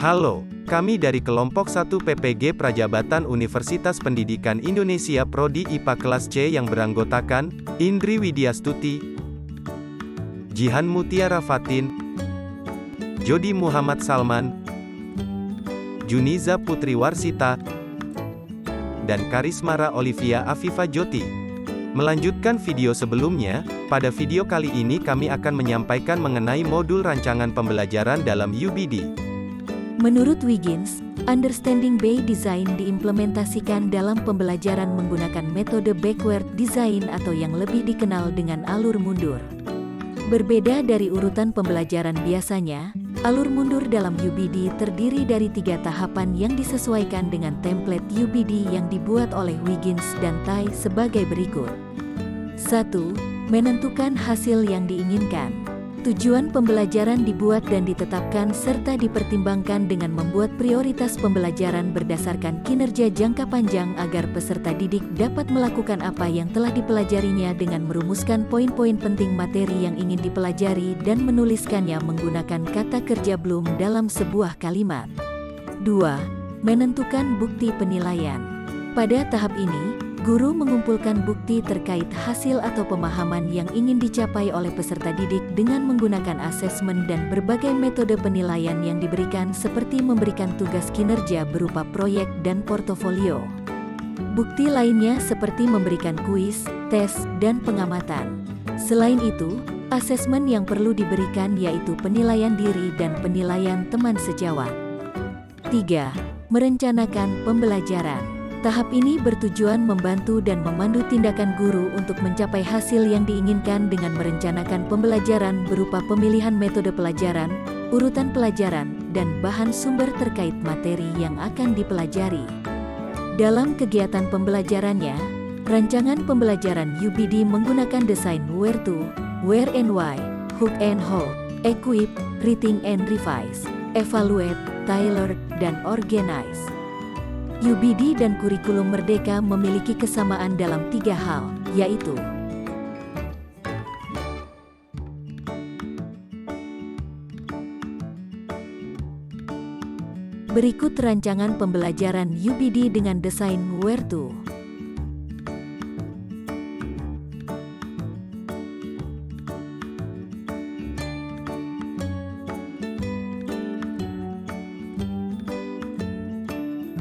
Halo, kami dari kelompok 1 PPG Prajabatan Universitas Pendidikan Indonesia Prodi IPA kelas C yang beranggotakan Indri Widyastuti, Jihan Mutiara Fatin, Jody Muhammad Salman, Juniza Putri Warsita, dan Karismara Olivia Afifa Joti. Melanjutkan video sebelumnya, pada video kali ini kami akan menyampaikan mengenai modul rancangan pembelajaran dalam UBD. Menurut Wiggins, Understanding by Design diimplementasikan dalam pembelajaran menggunakan metode backward design atau yang lebih dikenal dengan alur mundur. Berbeda dari urutan pembelajaran biasanya, alur mundur dalam UBD terdiri dari 3 tahapan yang disesuaikan dengan template UBD yang dibuat oleh Wiggins dan Tai sebagai berikut. 1. Menentukan hasil yang diinginkan. Tujuan pembelajaran dibuat dan ditetapkan serta dipertimbangkan dengan membuat prioritas pembelajaran berdasarkan kinerja jangka panjang agar peserta didik dapat melakukan apa yang telah dipelajarinya dengan merumuskan poin-poin penting materi yang ingin dipelajari dan menuliskannya menggunakan kata kerja belum dalam sebuah kalimat. 2. Menentukan bukti penilaian. Pada tahap ini, guru mengumpulkan bukti terkait hasil atau pemahaman yang ingin dicapai oleh peserta didik dengan menggunakan asesmen dan berbagai metode penilaian yang diberikan seperti memberikan tugas kinerja berupa proyek dan portofolio. Bukti lainnya seperti memberikan kuis, tes, dan pengamatan. Selain itu, asesmen yang perlu diberikan yaitu penilaian diri dan penilaian teman sejawat. 3. Merencanakan pembelajaran. Tahap ini bertujuan membantu dan memandu tindakan guru untuk mencapai hasil yang diinginkan dengan merencanakan pembelajaran berupa pemilihan metode pelajaran, urutan pelajaran, dan bahan sumber terkait materi yang akan dipelajari. Dalam kegiatan pembelajarannya, rancangan pembelajaran UBD menggunakan desain where to, where and why, hook and hold, equip, rethink and revise, evaluate, tailor, dan organize. UBD dan kurikulum Merdeka memiliki kesamaan dalam 3 hal, yaitu berikut rancangan pembelajaran UBD dengan desain where to.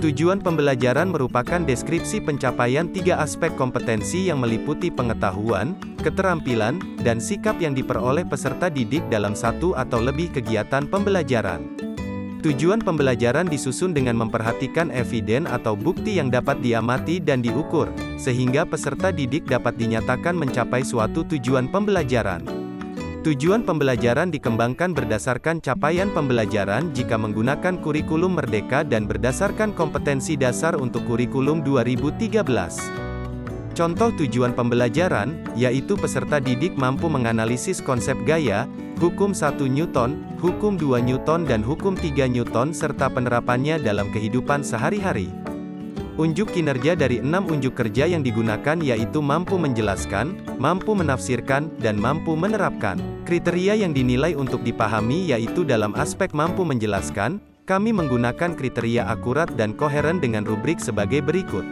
Tujuan pembelajaran merupakan deskripsi pencapaian 3 aspek kompetensi yang meliputi pengetahuan, keterampilan, dan sikap yang diperoleh peserta didik dalam 1 atau lebih kegiatan pembelajaran. Tujuan pembelajaran disusun dengan memperhatikan eviden atau bukti yang dapat diamati dan diukur, sehingga peserta didik dapat dinyatakan mencapai suatu tujuan pembelajaran. Tujuan pembelajaran dikembangkan berdasarkan capaian pembelajaran jika menggunakan kurikulum Merdeka dan berdasarkan kompetensi dasar untuk kurikulum 2013. Contoh tujuan pembelajaran, yaitu peserta didik mampu menganalisis konsep gaya, hukum 1 Newton, hukum 2 Newton dan hukum 3 Newton serta penerapannya dalam kehidupan sehari-hari. Unjuk kinerja dari 6 unjuk kerja yang digunakan yaitu mampu menjelaskan, mampu menafsirkan, dan mampu menerapkan. Kriteria yang dinilai untuk dipahami yaitu dalam aspek mampu menjelaskan, kami menggunakan kriteria akurat dan koheren dengan rubrik sebagai berikut.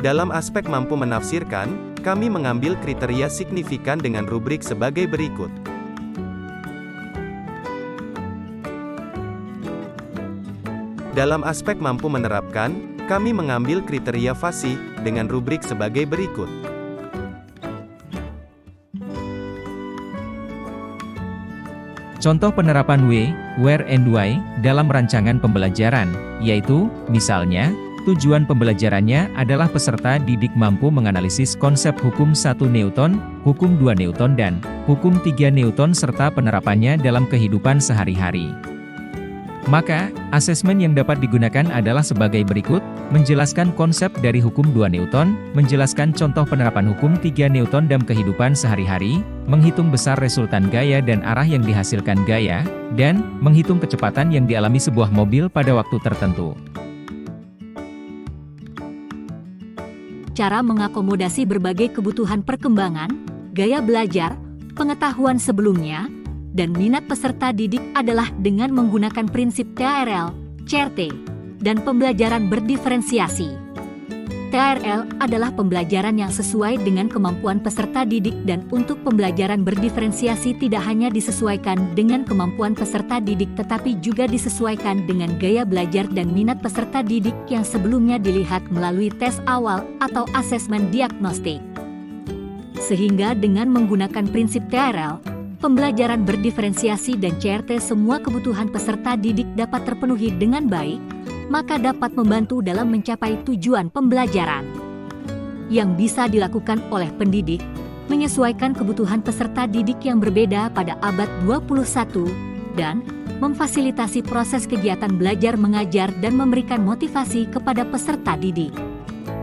Dalam aspek mampu menafsirkan, kami mengambil kriteria signifikan dengan rubrik sebagai berikut. Dalam aspek mampu menerapkan, kami mengambil kriteria fasih dengan rubrik sebagai berikut. Contoh penerapan where and why dalam rancangan pembelajaran, yaitu, misalnya, tujuan pembelajarannya adalah peserta didik mampu menganalisis konsep hukum 1 Newton, hukum 2 Newton dan hukum 3 Newton serta penerapannya dalam kehidupan sehari-hari. Maka, asesmen yang dapat digunakan adalah sebagai berikut, menjelaskan konsep dari hukum 2 Newton, menjelaskan contoh penerapan hukum 3 Newton dalam kehidupan sehari-hari, menghitung besar resultan gaya dan arah yang dihasilkan gaya, dan menghitung kecepatan yang dialami sebuah mobil pada waktu tertentu. cara mengakomodasi berbagai kebutuhan perkembangan, gaya belajar, pengetahuan sebelumnya, dan minat peserta didik adalah dengan menggunakan prinsip TRL, CRT, dan pembelajaran berdiferensiasi. TRL adalah pembelajaran yang sesuai dengan kemampuan peserta didik dan untuk pembelajaran berdiferensiasi tidak hanya disesuaikan dengan kemampuan peserta didik tetapi juga disesuaikan dengan gaya belajar dan minat peserta didik yang sebelumnya dilihat melalui tes awal atau asesmen diagnostik. Sehingga dengan menggunakan prinsip TRL, pembelajaran berdiferensiasi dan CRT semua kebutuhan peserta didik dapat terpenuhi dengan baik, maka dapat membantu dalam mencapai tujuan pembelajaran. Yang bisa dilakukan oleh pendidik, menyesuaikan kebutuhan peserta didik yang berbeda pada abad 21, dan memfasilitasi proses kegiatan belajar mengajar dan memberikan motivasi kepada peserta didik.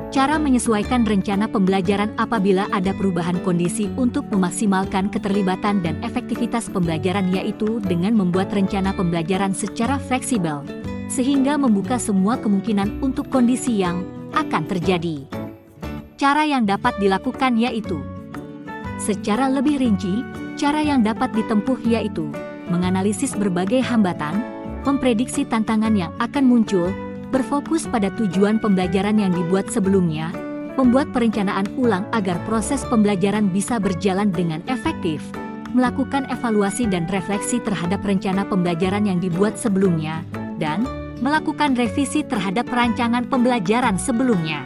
Cara menyesuaikan rencana pembelajaran apabila ada perubahan kondisi untuk memaksimalkan keterlibatan dan efektivitas pembelajaran yaitu dengan membuat rencana pembelajaran secara fleksibel, sehingga membuka semua kemungkinan untuk kondisi yang akan terjadi. Cara yang dapat dilakukan yaitu, secara lebih rinci, cara yang dapat ditempuh yaitu menganalisis berbagai hambatan, memprediksi tantangan yang akan muncul, berfokus pada tujuan pembelajaran yang dibuat sebelumnya, membuat perencanaan ulang agar proses pembelajaran bisa berjalan dengan efektif, melakukan evaluasi dan refleksi terhadap rencana pembelajaran yang dibuat sebelumnya, dan melakukan revisi terhadap rancangan pembelajaran sebelumnya.